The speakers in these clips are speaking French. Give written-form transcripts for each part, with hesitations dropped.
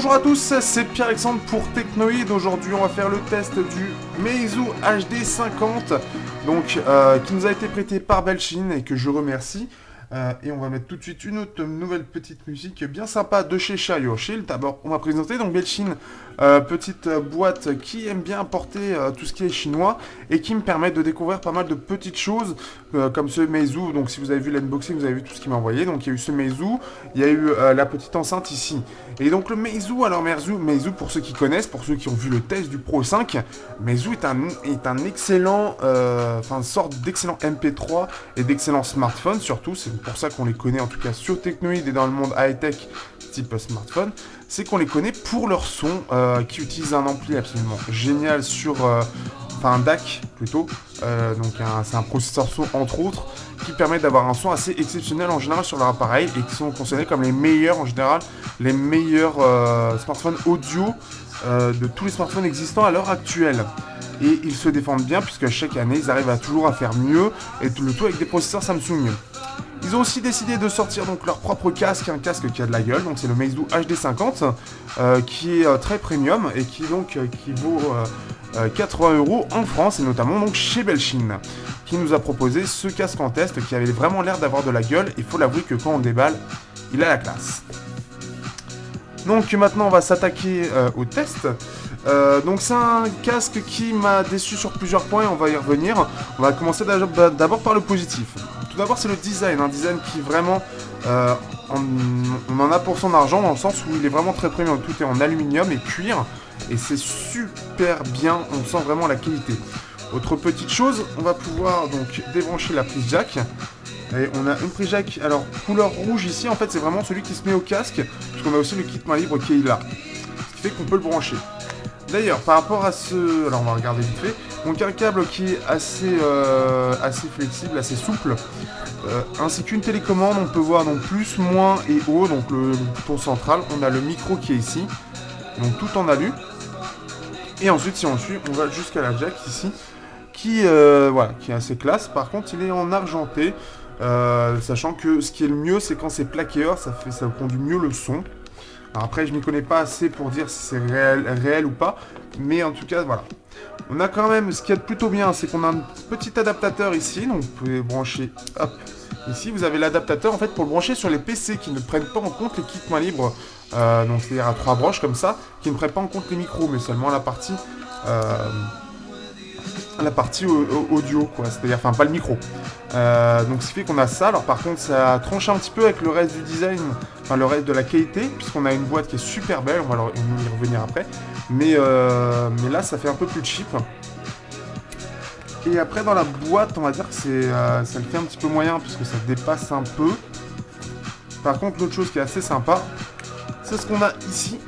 Bonjour à tous, c'est Pierre-Alexandre pour Technoid. Aujourd'hui, on va faire le test du Meizu HD 50, donc qui nous a été prêté par Belchine et que je remercie. Et on va mettre tout de suite une autre nouvelle petite musique bien sympa de chez Shayo Shield. D'abord, on va présenter donc Belchine, petite boîte qui aime bien apporter tout ce qui est chinois et qui me permet de découvrir pas mal de petites choses comme ce Meizu. Donc, si vous avez vu l'unboxing, vous avez vu tout ce qu'il m'a envoyé. Donc, il y a eu ce Meizu, il y a eu la petite enceinte ici. Et donc, le Meizu, alors Meizu, pour ceux qui connaissent, pour ceux qui ont vu le test du Pro 5, Meizu est un excellent, une sorte d'excellent MP3 et d'excellent smartphone surtout. C'est pour ça qu'on les connaît en tout cas sur Technoid et dans le monde high-tech type smartphone, c'est qu'on les connaît pour leur son qui utilise un ampli absolument génial sur un DAC plutôt, c'est un processeur son entre autres qui permet d'avoir un son assez exceptionnel en général sur leur appareil et qui sont considérés comme les meilleurs en général, les meilleurs smartphones audio de tous les smartphones existants à l'heure actuelle. Et ils se défendent bien puisque chaque année ils arrivent toujours à faire mieux et tout le tout avec des processeurs Samsung. Ils ont aussi décidé de sortir donc leur propre casque, un casque qui a de la gueule, donc c'est le Meizu HD 50 qui est très premium et qui vaut 80 € en France et notamment donc chez Belchine qui nous a proposé ce casque en test qui avait vraiment l'air d'avoir de la gueule et il faut l'avouer que quand on déballe, il a la classe. Donc maintenant on va s'attaquer au test. Donc c'est un casque qui m'a déçu sur plusieurs points et on va y revenir. On va commencer d'abord par le positif. Tout d'abord c'est le design, un design qui vraiment on en a pour son argent dans le sens où il est vraiment très premium. Tout est en aluminium et cuir et c'est super bien, on sent vraiment la qualité. Autre petite chose, on va pouvoir donc débrancher la prise jack. Et on a une prise jack, alors couleur rouge ici, en fait c'est vraiment celui qui se met au casque, puisqu'on a aussi le kit main libre qui est là, ce qui fait qu'on peut le brancher. D'ailleurs, par rapport à ce... Alors on va regarder vite fait, donc un câble qui est assez flexible, assez souple, ainsi qu'une télécommande, on peut voir donc plus, moins et haut, donc le bouton central, on a le micro qui est ici, donc tout en alu, et ensuite si on suit, on va jusqu'à la jack ici, qui est assez classe, par contre il est en argenté, sachant que ce qui est le mieux c'est quand c'est plaqué or, ça conduit mieux le son. Alors après je m'y connais pas assez pour dire si c'est réel ou pas, mais en tout cas voilà. On a quand même, ce qui est plutôt bien, c'est qu'on a un petit adaptateur ici, donc vous pouvez brancher, hop, ici vous avez l'adaptateur en fait pour le brancher sur les PC qui ne prennent pas en compte les kits main libre, donc c'est-à-dire à 3 broches comme ça, qui ne prennent pas en compte les micros, mais seulement la partie audio, quoi, c'est-à-dire, enfin pas le micro. Donc ce qui fait qu'on a ça, alors par contre ça tranche un petit peu avec le reste du design, enfin le reste de la qualité, puisqu'on a une boîte qui est super belle, on va y revenir après, mais là ça fait un peu plus cheap. Et après dans la boîte, on va dire que ça le fait un petit peu moyen, puisque ça dépasse un peu. Par contre l'autre chose qui est assez sympa, c'est ce qu'on a ici.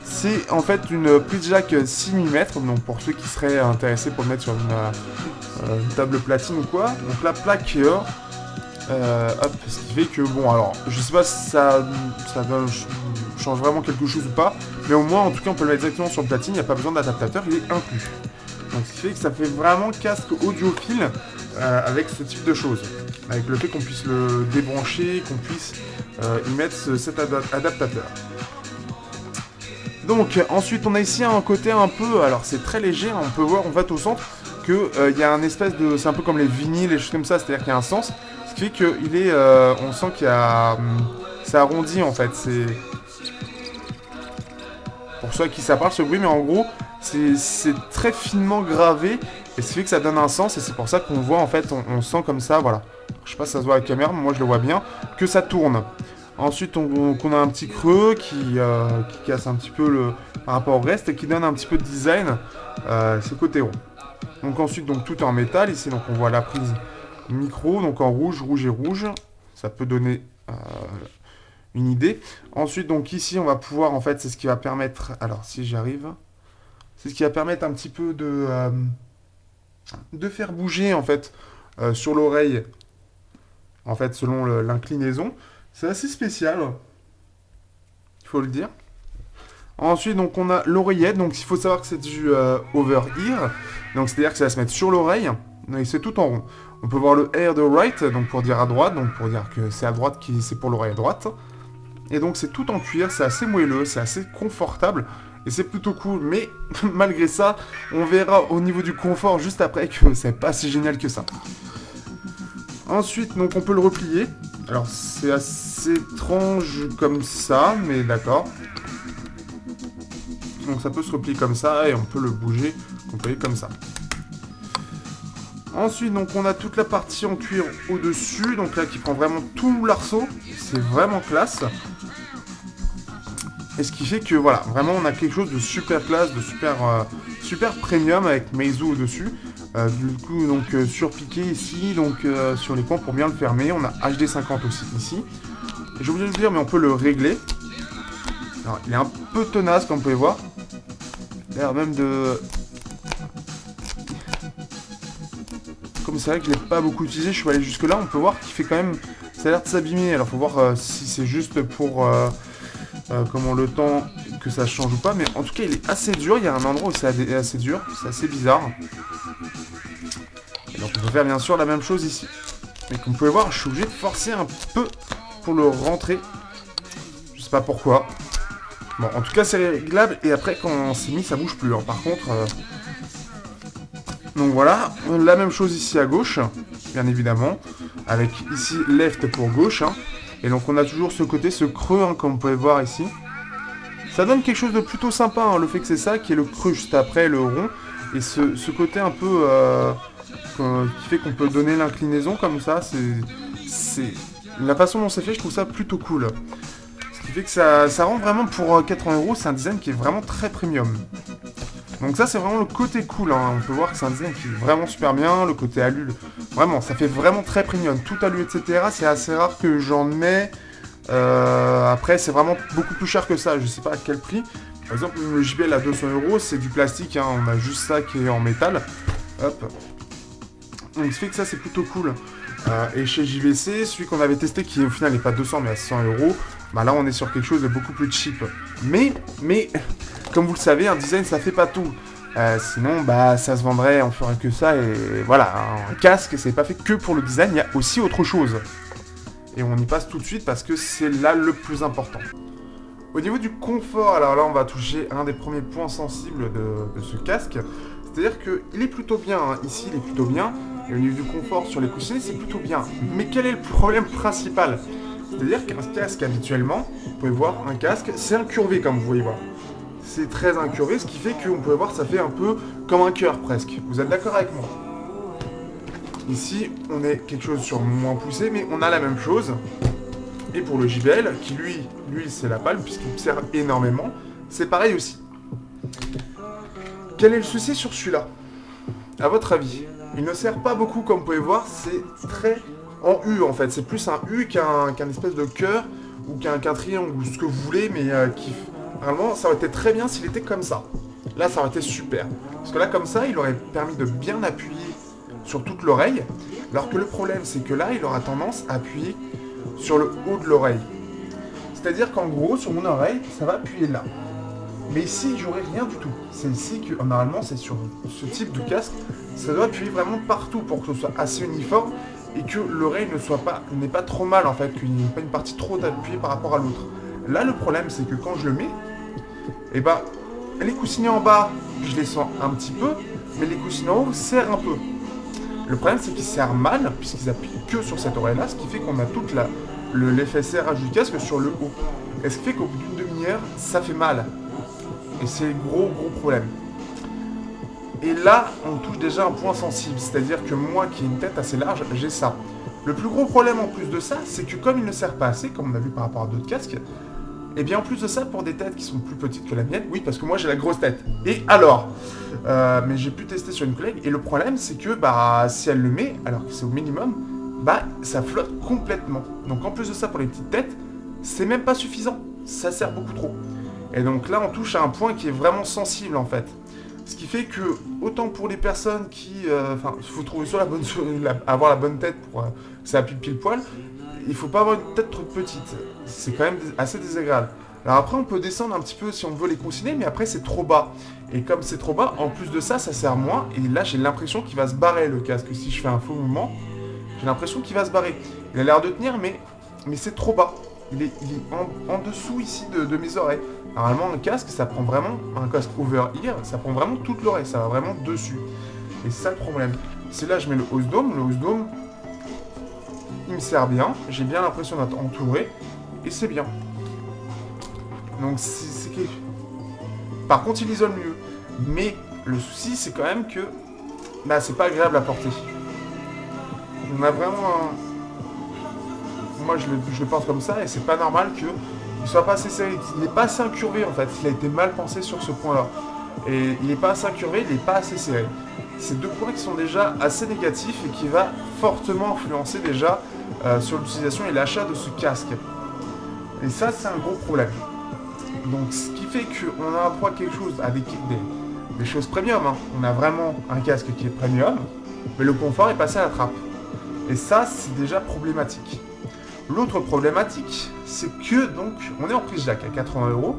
C'est en fait une prise jack 6 mm, donc pour ceux qui seraient intéressés pour le mettre sur une table platine ou quoi. Donc la plaque est or, ce qui fait que bon, alors je sais pas si ça change vraiment quelque chose ou pas, mais au moins en tout cas on peut le mettre directement sur le platine, il n'y a pas besoin d'adaptateur, il est inclus. Donc ce qui fait que ça fait vraiment casque audiophile avec ce type de choses, avec le fait qu'on puisse le débrancher, qu'on puisse y mettre cet adaptateur. Donc ensuite on a ici un côté un peu, alors c'est très léger, on peut voir en fait au centre que il y a un espèce de, c'est un peu comme les vinyles, les choses comme ça, c'est-à-dire qu'il y a un sens, ce qui fait qu'il est, on sent qu'il y a, c'est arrondi en fait, c'est, pour ceux à qui ça parle ce bruit, mais en gros c'est très finement gravé et ce qui fait que ça donne un sens et c'est pour ça qu'on voit en fait, on sent comme ça, voilà, je sais pas si ça se voit à la caméra, mais moi je le vois bien, que ça tourne. Ensuite, on a un petit creux qui casse un petit peu par rapport au reste et qui donne un petit peu de design, ce côté rond. Donc ensuite, donc, tout est en métal. Ici, donc, on voit la prise micro, donc en rouge et rouge. Ça peut donner une idée. Ensuite, donc ici, on va pouvoir, en fait, c'est ce qui va permettre... Alors, si j'arrive... C'est ce qui va permettre un petit peu de faire bouger, en fait, sur l'oreille, en fait, selon l'inclinaison. C'est assez spécial, il faut le dire. Ensuite, donc, on a l'oreillette. Donc, il faut savoir que c'est du over-ear. Donc, c'est-à-dire que ça va se mettre sur l'oreille. Et c'est tout en rond. On peut voir le air de right, donc pour dire à droite. Donc, pour dire que c'est à droite, c'est pour l'oreille à droite. Et donc c'est tout en cuir, c'est assez moelleux, c'est assez confortable. Et c'est plutôt cool, mais malgré ça, on verra au niveau du confort juste après que c'est pas si génial que ça. Ensuite, donc on peut le replier. Alors c'est assez étrange comme ça, mais d'accord. Donc ça peut se replier comme ça et on peut le bouger, comme ça. Ensuite, donc on a toute la partie en cuir au-dessus, donc là qui prend vraiment tout l'arceau. C'est vraiment classe. Et ce qui fait que voilà, vraiment on a quelque chose de super classe, de super premium avec Meizu au-dessus. Du coup donc surpiqué ici, donc sur les coins pour bien le fermer. On a HD50 aussi ici. J'ai oublié de le dire mais on peut le régler. Alors, il est un peu tenace comme vous pouvez voir. L'air même de... Comme c'est vrai que je l'ai pas beaucoup utilisé, je suis allé jusque là, on peut voir qu'il fait quand même... Ça a l'air de s'abîmer, alors faut voir si c'est juste pour... comment le temps que ça change ou pas, mais en tout cas il est assez dur, il y a un endroit où c'est assez dur, c'est assez bizarre. Et donc on peut faire bien sûr la même chose ici. Mais comme vous pouvez voir, je suis obligé de forcer un peu pour le rentrer. Je sais pas pourquoi. Bon, en tout cas c'est réglable, et après quand c'est mis ça bouge plus, hein. Par contre... Donc voilà, la même chose ici à gauche, bien évidemment, avec ici left pour gauche, hein. Et donc on a toujours ce côté, ce creux, hein, comme vous pouvez voir ici. Ça donne quelque chose de plutôt sympa, hein, le fait que c'est ça, qui est le creux juste après, le rond. Et ce côté un peu qui fait qu'on peut donner l'inclinaison comme ça, c'est... La façon dont c'est fait, je trouve ça plutôt cool. Ce qui fait que ça rend vraiment pour 80 €, c'est un design qui est vraiment très premium. Donc ça c'est vraiment le côté cool, hein. On peut voir que c'est un design qui est vraiment super bien, le côté alu, vraiment ça fait vraiment très premium, tout alu etc, c'est assez rare que j'en ai, après c'est vraiment beaucoup plus cher que ça, je sais pas à quel prix, par exemple le JBL à 200 €, c'est du plastique, hein. On a juste ça qui est en métal, hop, donc ce fait que ça c'est plutôt cool. Et chez JVC, celui qu'on avait testé qui au final n'est pas 200 mais à 100 €, bah là on est sur quelque chose de beaucoup plus cheap. Mais, comme vous le savez, un design ça fait pas tout. Sinon, bah ça se vendrait, on ferait que ça, et voilà, un casque c'est pas fait que pour le design, il y a aussi autre chose. Et on y passe tout de suite parce que c'est là le plus important. Au niveau du confort, alors là on va toucher un des premiers points sensibles de ce casque. C'est-à-dire qu'il est plutôt bien, hein. Ici il est plutôt bien, et au niveau du confort sur les coussinets c'est plutôt bien. Mais quel est le problème principal? C'est-à-dire qu'un casque habituellement, vous pouvez voir un casque, c'est incurvé comme vous voyez voir. C'est très incurvé, ce qui fait qu'on peut voir ça fait un peu comme un cœur presque. Vous êtes d'accord avec moi? Ici on est quelque chose sur moins poussé, mais on a la même chose. Et pour le JBL, qui lui c'est la palme puisqu'il sert énormément, c'est pareil aussi. Quel est le souci sur celui-là? À votre avis? Il ne sert pas beaucoup comme vous pouvez voir, c'est très en U en fait. C'est plus un U qu'un espèce de cœur ou qu'un triangle ou ce que vous voulez, mais qui... Normalement, ça aurait été très bien s'il était comme ça. Là, ça aurait été super. Parce que là, comme ça, il aurait permis de bien appuyer sur toute l'oreille. Alors que le problème, c'est que là, il aura tendance à appuyer sur le haut de l'oreille. C'est-à-dire qu'en gros, sur mon oreille, ça va appuyer là. Mais ici, j'aurai rien du tout. C'est ici que, normalement, c'est sur ce type de casque, ça doit appuyer vraiment partout pour que ce soit assez uniforme et que l'oreille n'ait pas trop mal, en fait, qu'il n'y ait pas une partie trop appuyée par rapport à l'autre. Là, le problème, c'est que quand je le mets, et bah, les coussinets en bas, je les sens un petit peu, mais les coussinets en haut serrent un peu. Le problème, c'est qu'ils serrent mal, puisqu'ils appuient que sur cette oreille-là, ce qui fait qu'on a toute l'effet serrage du casque sur le haut. Et ce qui fait qu'au bout d'une demi-heure, ça fait mal. Et c'est le gros problème. Et là, on touche déjà un point sensible, c'est-à-dire que moi, qui ai une tête assez large, j'ai ça. Le plus gros problème en plus de ça, c'est que comme il ne sert pas assez, comme on a vu par rapport à d'autres casques, et bien en plus de ça, pour des têtes qui sont plus petites que la mienne, oui, parce que moi j'ai la grosse tête. Et alors mais j'ai pu tester sur une collègue, et le problème c'est que bah si elle le met, alors que c'est au minimum, bah ça flotte complètement. Donc en plus de ça, pour les petites têtes, c'est même pas suffisant, ça sert beaucoup trop. Et donc là on touche à un point qui est vraiment sensible en fait. Ce qui fait que, autant pour les personnes qui... Enfin, il faut trouver soit avoir la bonne tête pour ça appuie pile poil, il faut pas avoir une tête trop petite. C'est quand même assez désagréable. Alors après, on peut descendre un petit peu si on veut les coussinets, mais après, c'est trop bas. Et comme c'est trop bas, en plus de ça, ça sert moins. Et là, j'ai l'impression qu'il va se barrer, le casque. Si je fais un faux mouvement, j'ai l'impression qu'il va se barrer. Il a l'air de tenir, mais c'est trop bas. il est en dessous ici de mes oreilles. Normalement, un casque, ça prend vraiment, un casque over-ear, ça prend vraiment toute l'oreille, ça va vraiment dessus. Et c'est ça le problème. C'est là, je mets le House Dome. Le House Dome, il me sert bien. J'ai bien l'impression d'être entouré. Et c'est bien. Donc, c'est que... Par contre, il isole mieux. Mais le souci, c'est quand même que... Bah, c'est pas agréable à porter. On a vraiment un... Moi, je le porte comme ça, et c'est pas normal qu'il soit pas assez serré. Il n'est pas assez incurvé, en fait. Il a été mal pensé sur ce point-là. Et il n'est pas assez incurvé, il n'est pas assez serré. C'est deux points qui sont déjà assez négatifs et qui va fortement influencer déjà sur l'utilisation et l'achat de ce casque. Et ça, c'est un gros problème. Donc, ce qui fait qu'on a droit à quelque chose, à des choses premium. Hein. On a vraiment un casque qui est premium, mais le confort est passé à la trappe. Et ça, c'est déjà problématique. L'autre problématique, c'est que, donc, on est en prise jack à 80 €.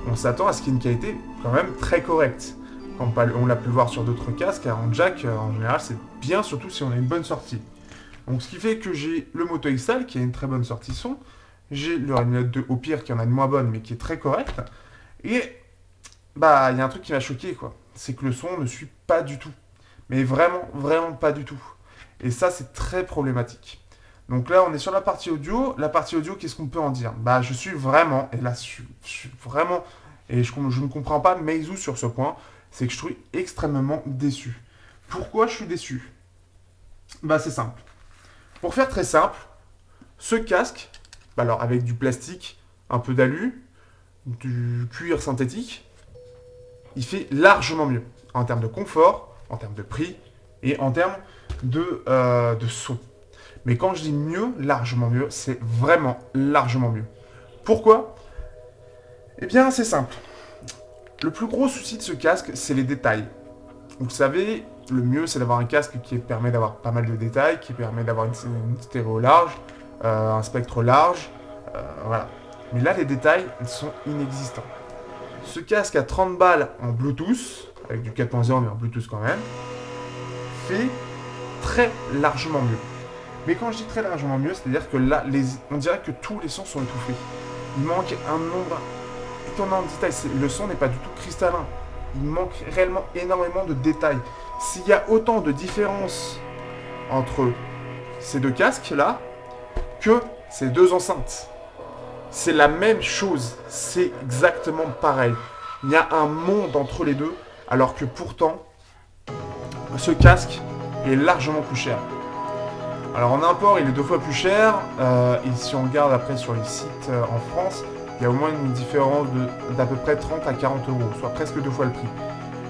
On s'attend à ce qu'il y ait une qualité quand même très correcte. Comme on l'a pu le voir sur d'autres casques, en jack, en général, c'est bien, surtout si on a une bonne sortie. Donc, ce qui fait que j'ai le Moto XL, qui a une très bonne sortie son. J'ai le Redmi Note 2 au pire, qui en a une moins bonne, mais qui est très correcte. Et, bah, il y a un truc qui m'a choqué, quoi. C'est que le son ne suit pas du tout. Mais vraiment, vraiment pas du tout. Et ça, c'est très problématique. Donc là, on est sur la partie audio. La partie audio, qu'est-ce qu'on peut en dire? Bah, je suis vraiment, et là, je suis vraiment, et je ne comprends pas Meizu sur ce point, c'est que je suis extrêmement déçu. Pourquoi je suis déçu? Bah, c'est simple. Pour faire très simple, ce casque, bah alors avec du plastique, un peu d'alu, du cuir synthétique, il fait largement mieux en termes de confort, en termes de prix et en termes de son. Mais quand je dis mieux, largement mieux, c'est vraiment largement mieux. Pourquoi? Eh bien, c'est simple. Le plus gros souci de ce casque, c'est les détails. Vous savez, le mieux, c'est d'avoir un casque qui permet d'avoir pas mal de détails, qui permet d'avoir une stéréo large, un spectre large, voilà. Mais là, les détails, ils sont inexistants. Ce casque à 30 balles en Bluetooth, avec du 4.0 mais en Bluetooth quand même, fait très largement mieux. Mais quand je dis très largement mieux, c'est-à-dire que là, on dirait que tous les sons sont étouffés. Il manque un nombre étonnant de détails. Le son n'est pas du tout cristallin. Il manque réellement énormément de détails. S'il y a autant de différences entre ces deux casques-là que ces deux enceintes, c'est la même chose. C'est exactement pareil. Il y a un monde entre les deux, alors que pourtant, ce casque est largement plus cher. Alors en import, il est 2 fois plus cher. Et si on regarde après sur les sites en France, il y a au moins une différence d'à peu près 30 à 40 €, soit presque 2 fois le prix.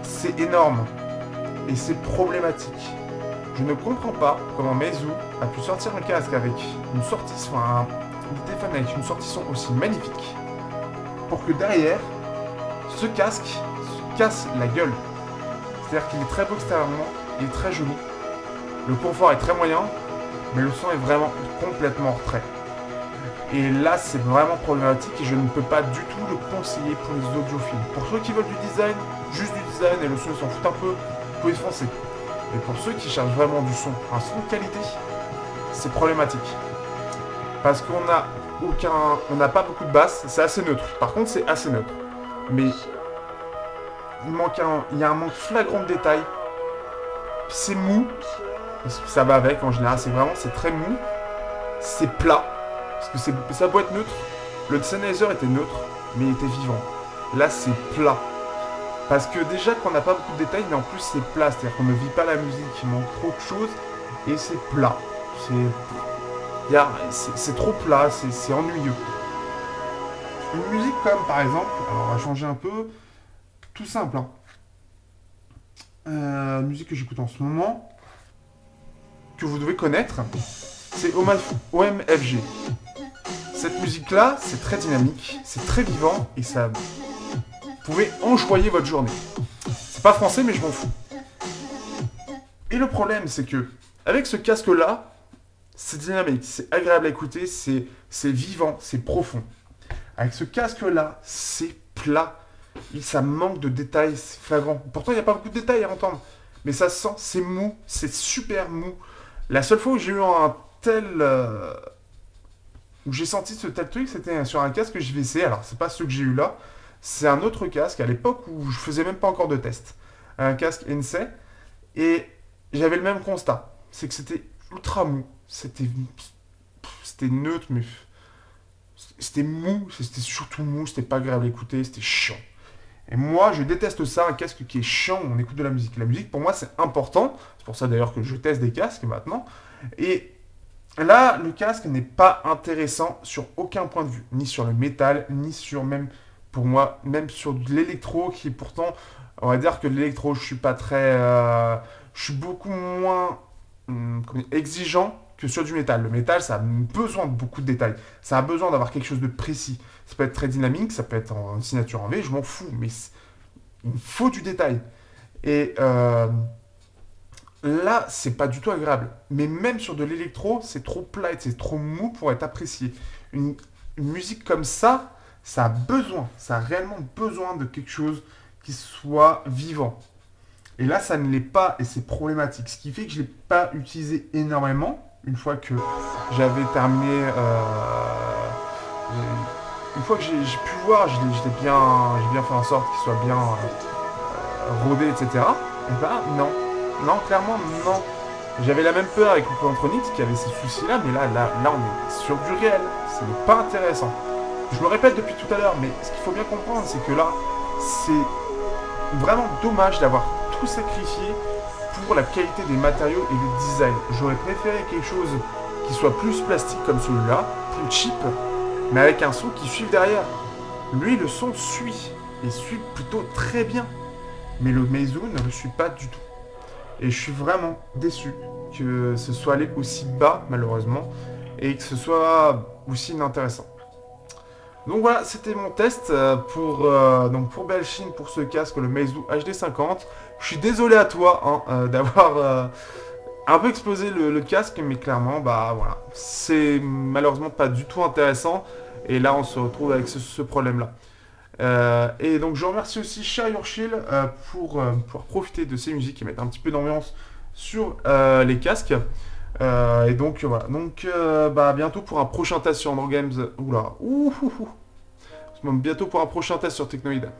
C'est énorme. Et c'est problématique. Je ne comprends pas comment Meizu a pu sortir un casque avec une sortie, un téléphone avec une sortie son aussi magnifique, pour que derrière, ce casque se casse la gueule. C'est-à-dire qu'il est très beau extérieurement, il est très joli. Le confort est très moyen, mais le son est vraiment complètement en retrait. Et là, c'est vraiment problématique et je ne peux pas du tout le conseiller pour les audiophiles. Pour ceux qui veulent du design, juste du design et le son s'en fout un peu, vous pouvez foncer. Et pour ceux qui cherchent vraiment du son, un son de qualité, c'est problématique. Parce on n'a pas beaucoup de basse, c'est assez neutre. Par contre, c'est assez neutre. Mais il y a un manque flagrant de détails. C'est mou. Parce que ça va avec, en général, c'est très mou. C'est plat. Parce que ça doit être neutre. Le Sennheiser était neutre, mais il était vivant. Là, c'est plat. Parce que déjà qu'on n'a pas beaucoup de détails, mais en plus c'est plat. C'est-à-dire qu'on ne vit pas la musique, il manque trop de choses. Et c'est plat. C'est trop plat, c'est ennuyeux. Une musique comme, par exemple, alors on va changer un peu. Tout simple, hein. Musique que j'écoute en ce moment, que vous devez connaître, c'est OMFG. Cette musique-là, c'est très dynamique, c'est très vivant, et ça... Vous pouvez enjoyer votre journée. C'est pas français, mais je m'en fous. Et le problème, c'est que, avec ce casque-là, c'est dynamique, c'est agréable à écouter, c'est vivant, c'est profond. Avec ce casque-là, c'est plat. Et ça manque de détails, c'est flagrant. Pourtant, il n'y a pas beaucoup de détails à entendre. Mais ça se sent, c'est mou, c'est super mou. La seule fois où j'ai eu un tel où j'ai senti ce tel truc, c'était sur un casque JVC. Alors, c'est pas ce que j'ai eu là, c'est un autre casque à l'époque où je faisais même pas encore de test. Un casque NC, et j'avais le même constat. C'est que c'était ultra mou. C'était neutre, mais c'était mou. C'était surtout mou, c'était pas agréable à écouter, c'était chiant. Et moi, je déteste ça, un casque qui est chiant où on écoute de la musique. La musique, pour moi, c'est important. C'est pour ça d'ailleurs que je teste des casques maintenant. Et là, le casque n'est pas intéressant sur aucun point de vue. Ni sur le métal, ni sur même, pour moi, même sur de l'électro, qui est pourtant, on va dire que l'électro, je suis pas très... je suis beaucoup moins exigeant que sur du métal. Le métal, ça a besoin de beaucoup de détails. Ça a besoin d'avoir quelque chose de précis. Ça peut être très dynamique, ça peut être en signature en V, je m'en fous, mais il me faut du détail. Et là, c'est pas du tout agréable. Mais même sur de l'électro, c'est trop plat, c'est trop mou pour être apprécié. Une musique comme ça a besoin, ça a réellement besoin de quelque chose qui soit vivant. Et là, ça ne l'est pas et c'est problématique. Ce qui fait que je ne l'ai pas utilisé énormément. Une fois que j'avais terminé, une fois que j'ai pu voir, j'ai bien fait en sorte qu'il soit bien rodé, etc. Et bah non, clairement non. J'avais la même peur avec le Plantronics qui avait ces soucis-là, mais là, on est sur du réel. Ce n'est pas intéressant. Je le répète depuis tout à l'heure, mais ce qu'il faut bien comprendre, c'est que là, c'est vraiment dommage d'avoir tout sacrifié pour la qualité des matériaux et le design. J'aurais préféré quelque chose qui soit plus plastique comme celui-là, plus cheap, mais avec un son qui suive derrière. Lui, le son suit, et suit plutôt très bien. Mais le Meizu ne le suit pas du tout. Et je suis vraiment déçu que ce soit allé aussi bas, malheureusement, et que ce soit aussi inintéressant. Donc voilà, c'était mon test pour Belchine, pour ce casque, le Meizu HD50. Je suis désolé à toi d'avoir un peu explosé le casque, mais clairement, bah voilà, c'est malheureusement pas du tout intéressant. Et là, on se retrouve avec ce problème-là. Et donc, je remercie aussi Cher Urshil pour profiter de ces musiques et mettre un petit peu d'ambiance sur les casques. Et donc, voilà. Donc, bientôt pour un prochain test sur Androgames. Oula, bientôt pour un prochain test sur Technoid.